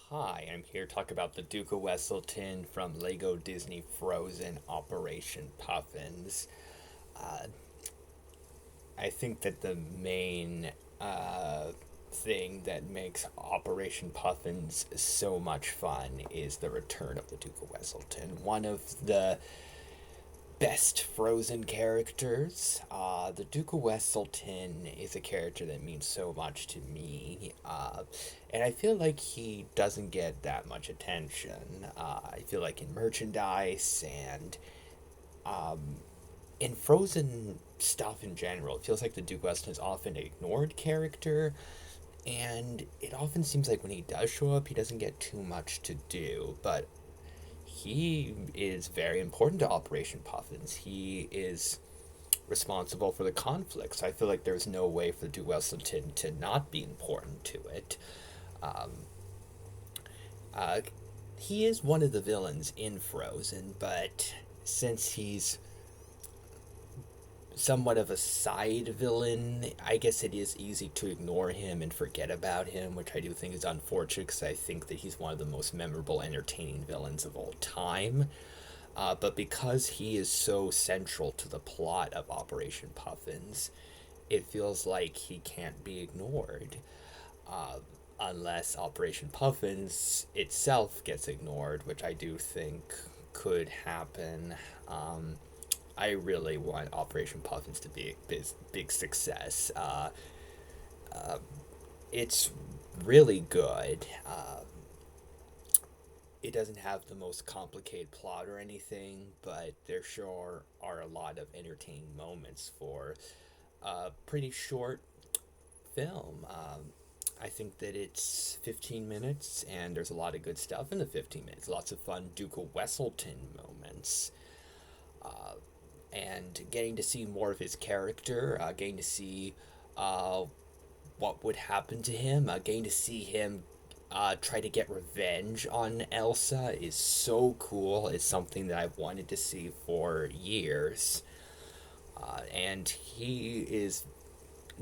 Hi, I'm here to talk about the Duke of Weselton from Lego Disney Frozen Operation Puffins. Uh, I think that the main thing that makes Operation Puffins so much fun is the return of the Duke of Weselton. One of the best Frozen characters. The Duke of Weselton is a character that means so much to me, and I feel like he doesn't get that much attention. I feel like in merchandise and in Frozen stuff in general, it feels like the Duke of Weselton is often an ignored character, and it often seems like when he does show up, he doesn't get too much to do, but he is very important to Operation Puffins. He is responsible for the conflict, so I feel like there's no way for Duke Weselton to not be important to it. Um, uh, he is one of the villains in Frozen, but since he's somewhat of a side villain, I guess it is easy to ignore him and forget about him, which I do think is unfortunate because I think that he's one of the most memorable, entertaining villains of all time. But because he is so central to the plot of Operation Puffins, it feels like he can't be ignored. Uh, Unless Operation Puffins itself gets ignored, which I do think could happen. I really want Operation Puffins to be a big success. It's really good. It doesn't have the most complicated plot or anything, but there sure are a lot of entertaining moments for a pretty short film. I think that it's 15 minutes, and there's a lot of good stuff in the 15 minutes. Lots of fun Duke of Weselton moments. And getting to see more of his character, getting to see uh, what would happen to him, getting to see him try to get revenge on Elsa is so cool. It's something that I've wanted to see for years. And he is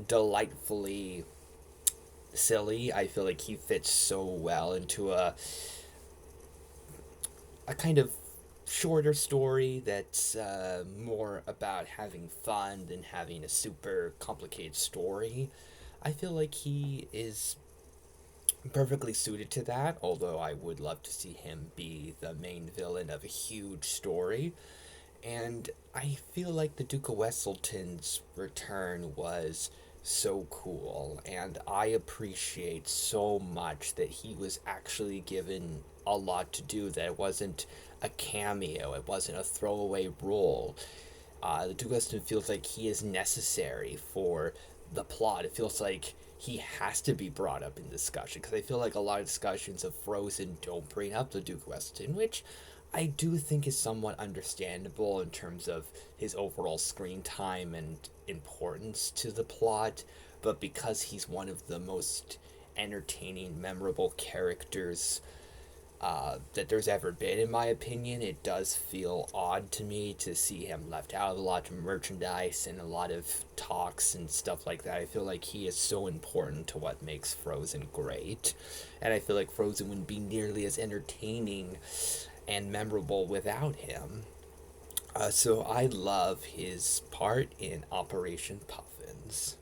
delightfully silly. I feel like he fits so well into a kind of shorter story that's more about having fun than having a super complicated story. I feel like he is perfectly suited to that, although I would love to see him be the main villain of a huge story. And I feel like the Duke of Weselton's return was so cool, and I appreciate so much that he was actually given a lot to do, that it wasn't a cameo, it wasn't a throwaway role. The Duke of Weselton feels like he is necessary for the plot. It feels like he has to be brought up in discussion because I feel like a lot of discussions of Frozen don't bring up the Duke of Weselton, which I do think is somewhat understandable in terms of his overall screen time and importance to the plot, but because he's one of the most entertaining, memorable characters that there's ever been, in my opinion, it does feel odd to me to see him left out of a lot of merchandise and a lot of talks and stuff like that. I feel like he is so important to what makes Frozen great, and I feel like Frozen wouldn't be nearly as entertaining and memorable without him. So I love his part in Operation Puffins.